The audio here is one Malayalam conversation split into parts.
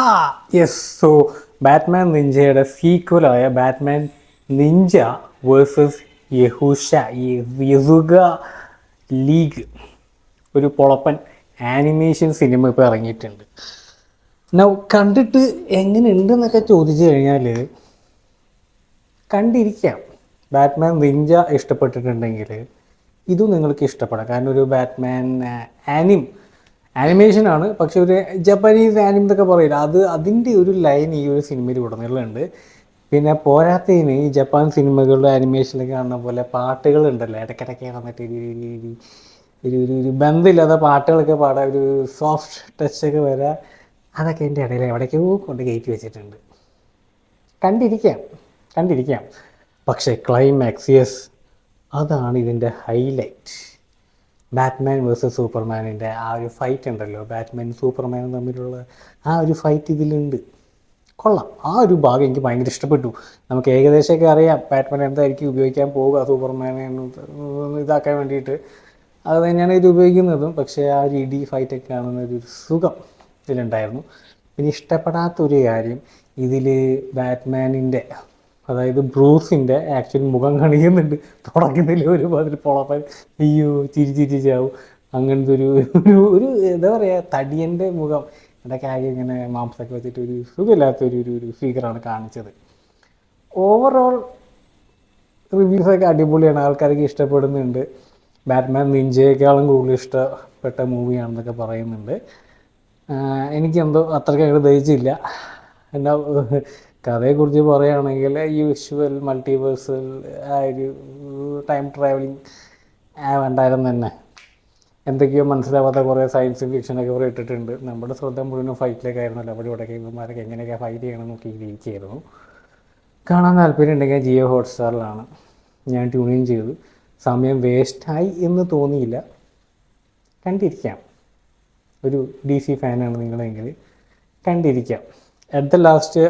ആ യെസ്. സോ ബാറ്റ്മാൻ നിഞ്ചയുടെ സീക്വലായ ബാറ്റ്മാൻ നിഞ്ച വേഴ്സസ് യഹൂഷ യസുക ലീഗ് ഒരു പൊളപ്പൻ ആനിമേഷൻ സിനിമ ഇപ്പോൾ ഇറങ്ങിയിട്ടുണ്ട്. നൗ കണ്ടിട്ട് എങ്ങനെയുണ്ടെന്നൊക്കെ ചോദിച്ചു കഴിഞ്ഞാൽ കണ്ടിരിക്കാം. ബാറ്റ്മാൻ നിഞ്ച ഇഷ്ടപ്പെട്ടിട്ടുണ്ടെങ്കിൽ ഇതും നിങ്ങൾക്ക് ഇഷ്ടപ്പെടാം. കാരണം ഒരു ബാറ്റ്മാൻ ആനിമേഷനാണ്, പക്ഷെ ഒരു ജപ്പാനീസ് ആനിം എന്നൊക്കെ പറയില്ല, അതിൻ്റെ ഒരു ലൈൻ ഈ ഒരു സിനിമയിൽ ഉടനീളമുണ്ട്. പിന്നെ പോരാത്തതിന് ഈ ജപ്പാൻ സിനിമകളുടെ ആനിമേഷനിൽ കാണുന്ന പോലെ പാട്ടുകളുണ്ടല്ലോ, ഇടയ്ക്കിടയ്ക്ക് വന്നിട്ട് ഒരു ബന്ധമില്ലാത്ത പാട്ടുകളൊക്കെ പാടാൻ ഒരു സോഫ്റ്റ് ടച്ചൊക്കെ വരാം. അതൊക്കെ എൻ്റെ ഇടയിൽ എവിടേക്കോ കൊണ്ട് കയറ്റി വെച്ചിട്ടുണ്ട്. കണ്ടിരിക്കാം. പക്ഷേ ക്ലൈമാക്സ്, യെസ്, അതാണ് ഇതിൻ്റെ ഹൈലൈറ്റ്. ബാറ്റ്മാൻ വേഴ്സസ് സൂപ്പർമാനിൻ്റെ ആ ഒരു ഫൈറ്റ് ഉണ്ടല്ലോ, ബാറ്റ്മാൻ സൂപ്പർമാനും തമ്മിലുള്ള ആ ഒരു ഫൈറ്റ് ഇതിലുണ്ട്. കൊള്ളാം. ആ ഒരു ഭാഗം എനിക്ക് ഭയങ്കര ഇഷ്ടപ്പെട്ടു. നമുക്ക് ഏകദേശമൊക്കെ അറിയാം ബാറ്റ്മാൻ എന്തായിരിക്കും ഉപയോഗിക്കാൻ പോവുക സൂപ്പർമാനെ ഇതാക്കാൻ വേണ്ടിയിട്ട്. അത് തന്നെയാണ് ഇത് ഉപയോഗിക്കുന്നതും. പക്ഷേ ആ ഒരു ഇടി ഫൈറ്റൊക്കെ കാണുന്ന ഒരു സുഖം ഇതിലുണ്ടായിരുന്നു. പിന്നെ ഇഷ്ടപ്പെടാത്തൊരു കാര്യം, ഇതിൽ ബാറ്റ്മാനിൻ്റെ, അതായത് ബ്രൂസിൻ്റെ ആക്ച്വലി മുഖം കാണിക്കുന്നുണ്ട്. തുടങ്ങുന്നില്ല ഒരുമാതിരി പൊളപ്പൻ, അയ്യോ ചിരി ചാവും. അങ്ങനത്തെ ഒരു എന്താ പറയുക, തടിയൻ്റെ മുഖം, ഇടയ്ക്ക് ആകെ ഇങ്ങനെ മാംസമൊക്കെ വെച്ചിട്ട് ഒരു സുഖമില്ലാത്തൊരു ഫിഗറാണ് കാണിച്ചത്. ഓവറോൾ റിവ്യൂസൊക്കെ അടിപൊളിയാണ്, ആൾക്കാർക്ക് ഇഷ്ടപ്പെടുന്നുണ്ട്. ബാറ്റ്മാൻ നിഞ്ചയേക്കാളും കൂടുതൽ ഇഷ്ടപ്പെട്ട മൂവിയാണെന്നൊക്കെ പറയുന്നുണ്ട്. എനിക്കെന്തോ അത്രയ്ക്ക് അങ്ങോട്ട് ദഹിച്ചില്ല. എന്നാ കഥയെക്കുറിച്ച് പറയുകയാണെങ്കിൽ യൂഷ്വൽ മൾട്ടിവേഴ്സൽ ആ ഒരു ടൈം ട്രാവലിംഗ് വേണ്ടായിരുന്നു തന്നെ. എന്തൊക്കെയോ മനസ്സിലാവാത്ത കുറേ സയൻസ് ഫിക്ഷനൊക്കെ കുറേ ഇട്ടിട്ടുണ്ട്. നമ്മുടെ ശ്രദ്ധ മുഴുവനും ഫൈറ്റിലേക്ക് ആയിരുന്നല്ലോ. അവിടെ ഇവിടെയൊക്കെ ഇവന്മാരൊക്കെ എങ്ങനെയൊക്കെ ഫൈറ്റ് ചെയ്യണം നോക്കി ഇരിക്കുകയായിരുന്നു. കാണാൻ താല്പര്യം ഉണ്ടെങ്കിൽ ജിയോ ഹോട്ട്സ്റ്റാറിലാണ് ഞാൻ ട്യൂൺ ഇൻ ചെയ്തു. സമയം വേസ്റ്റായി എന്ന് തോന്നിയില്ല. കണ്ടിരിക്കാം. ഒരു DC ഫാനാണ് നിങ്ങളെങ്കിൽ കണ്ടിരിക്കാം. അറ്റ് ദ ലാസ്റ്റ്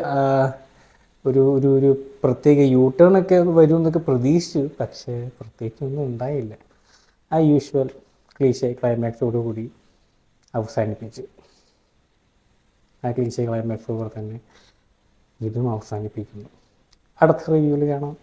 ഒരു പ്രത്യേക യൂട്ടേണൊക്കെ വരും എന്നൊക്കെ പ്രതീക്ഷിച്ചു. പക്ഷേ പ്രത്യേകിച്ചൊന്നും ഉണ്ടായില്ല. ആ യൂഷ്വൽ ക്ലീശേ ക്ലൈമാക്സോടുകൂടി അവസാനിപ്പിച്ചു. ആ ക്ലീശേ ക്ലൈമാക്സോടെ തന്നെ ഇതും അവസാനിപ്പിക്കുന്നു. അടുത്ത റിവ്യൂവിൽ കാണാം.